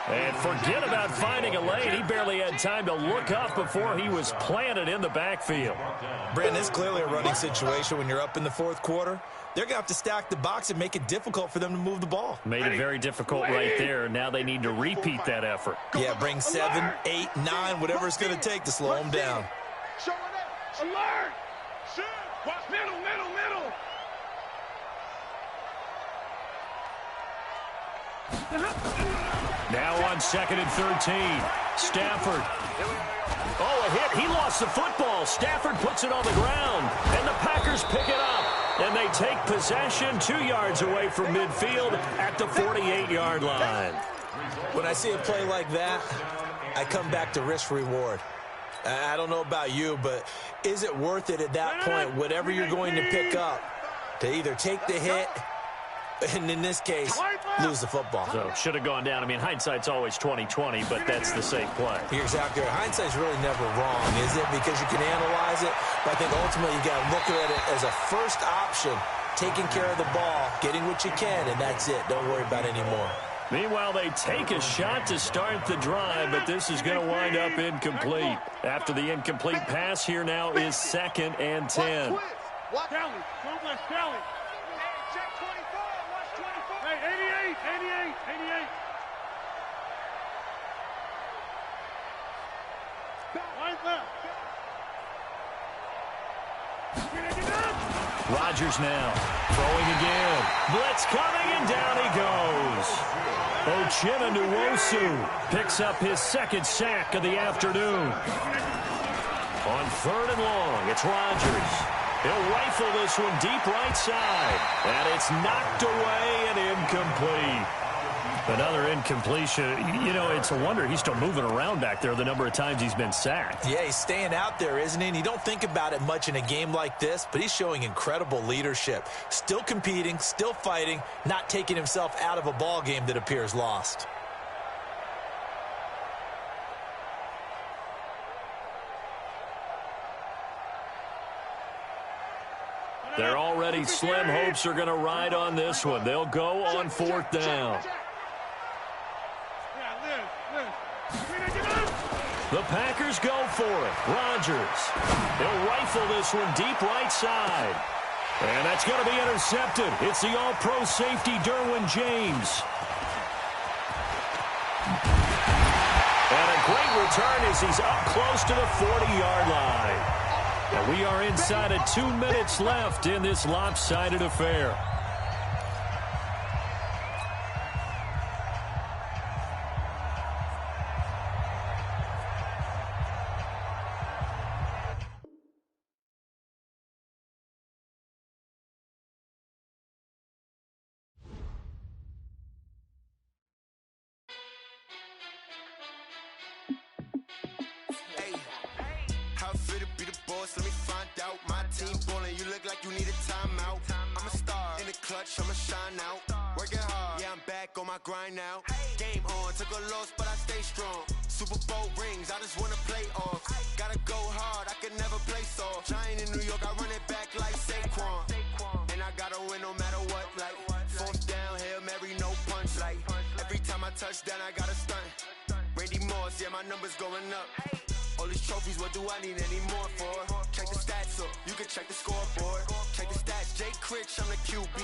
Speaker 4: And forget about finding a lane. He barely had time to look up before he was planted in the backfield.
Speaker 6: Brandon, it's clearly a running situation when you're up in the fourth quarter. They're going to have to stack the box and make it difficult for them to move the ball.
Speaker 4: Made it very difficult right there. Now they need to repeat that effort.
Speaker 6: Yeah, bring 7, 8, 9, whatever it's going to take to slow them down.
Speaker 8: Alert! Watch middle.
Speaker 4: Now on 2nd and 13. Stafford. Oh, a hit. He lost the football. Stafford puts it on the ground. And the Packers pick it up. And they take possession 2 yards away from midfield at the 48-yard line.
Speaker 6: When I see a play like that, I come back to risk-reward. I don't know about you, but is it worth it at that point, whatever you're going to pick up, to either take the hit and, in this case, lose the football?
Speaker 4: So should have gone down. I mean, hindsight's always 20/20, but that's the safe play.
Speaker 6: You're exactly right. Hindsight's really never wrong, is it? Because you can analyze it, but I think ultimately you got to look at it as a first option, taking care of the ball, getting what you can, and that's it. Don't worry about any more.
Speaker 4: Meanwhile, they take a shot to start the drive, but this is going to wind up incomplete. After the incomplete pass, here now is 2nd and 10.
Speaker 8: Kelly. Don't bless Kelly. Check 24. Watch 24. Hey, 88. Line left.
Speaker 4: Rodgers now throwing again. Blitz coming, and down he goes. Uchenna Nwosu picks up his 2nd sack of the afternoon. On 3rd and long, it's Rodgers. He'll rifle this one deep right side. And it's knocked away and incomplete. Another incompletion. You know, it's a wonder he's still moving around back there the number of times he's been sacked.
Speaker 6: Yeah, he's staying out there, isn't he? And you don't think about it much in a game like this, but he's showing incredible leadership. Still competing, still fighting, not taking himself out of a ball game that appears lost.
Speaker 4: They're already slim hopes are going to ride on this one. They'll go on 4th down. The Packers go for it. Rodgers. He'll rifle this one deep right side. And that's going to be intercepted. It's the all-pro safety, Derwin James. And a great return as he's up close to the 40-yard line. And we are inside of 2 minutes left in this lopsided affair.
Speaker 3: Let me find out. My team ballin', you look like you need a timeout. I'm a star in the clutch, I'ma shine out. Working hard, yeah, I'm back on my grind now. Game on, took a loss, but I stay strong. Super Bowl rings, I just wanna play off. Gotta go hard, I can never play soft. Giant in New York, I run it back like Saquon. And I gotta win no matter what, like 4th down, Hail Mary, no punch. Like every time I touch down, I gotta stunt. Randy Moss, yeah, my numbers going up. All these trophies, what do I need any more for? Check the stats up, you can check the scoreboard. Check the stats, Jay Critch, I'm the QB.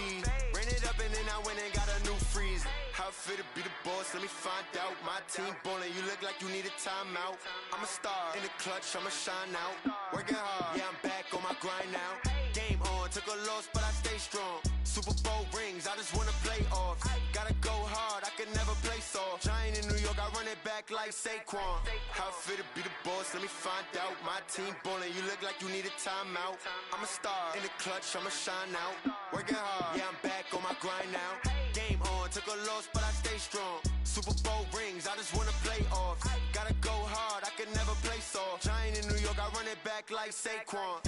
Speaker 3: Ran it up and then I went and got a new freeze. How it feel to be the boss, let me find out. My team ballin', you look like you need a timeout. I'm a star, in the clutch, I'ma shine out. Working hard, yeah, I'm back on my grind now. Game on, took a loss, but I stay strong. Super Bowl rings, I just wanna play off. Gotta go hard, I can never play soft. Giant in New York, I run it back like Saquon. How it feel to be the boss, let me find out. My team ballin', you look like you need a timeout. I'm a star, in the clutch, I'ma shine out. Working hard, yeah, I'm back on my grind now. Game on, took a loss, but I stay strong. Super Bowl rings, I just wanna play off. Gotta go hard, I can never play soft. Giant in New York, I run it back like Saquon.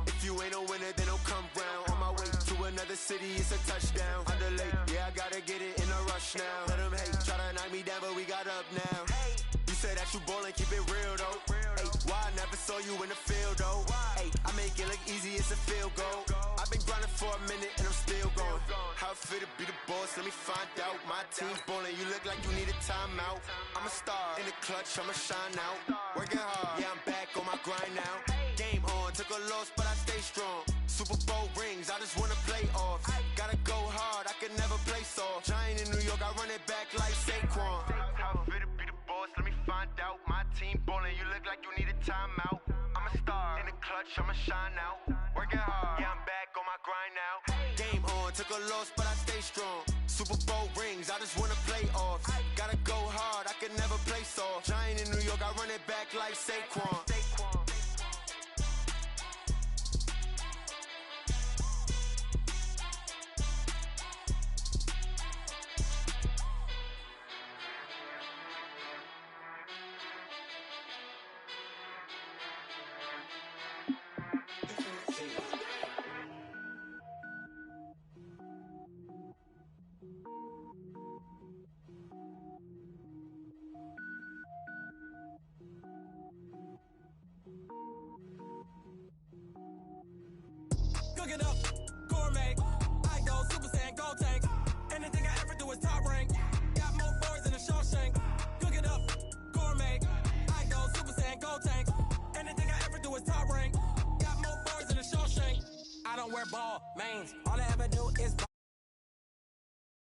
Speaker 3: If you ain't a winner, then don't come round. On my way to another city, it's a touchdown. Underlay, yeah, I gotta get it in a rush now. Let them hate, try to knock me down, but we got up now. You say that you ballin', keep it real though. Ay, why I never saw you in the field though? Ay, I make it look easy, it's a field goal. I've been grinding for a minute and I'm still going. How it feel to be the boss, let me find out. My team ballin', you look like you need a timeout. I'm a star, in the clutch, I'ma shine out. Working hard, yeah, I'm back on my grind now. Game on, took a loss, but I stay strong. Super Bowl rings, I just wanna play off. Gotta go hard, I can never play soft. Giant in New York, I run it back like Saquon. How it feel to be the boss, let me find out. My team ballin', you look like you need a timeout. I'm a star, in the clutch, I'ma shine out. Working hard, yeah, I'm back on my grind now. Game on, took a loss, but I stay strong. Super Bowl rings, I just wanna play off. Gotta go hard, I can never play soft. Giant in New York, I run it back like Saquon.
Speaker 9: Cook it up, gourmet. I go Super Saiyan, gold tank. Anything I ever do is top rank. Got more boys than a Shawshank. Cook it up, gourmet. I go Super Saiyan, gold tank. Anything I ever do is top rank. Got more boys than a Shawshank. I don't wear ball mains. All that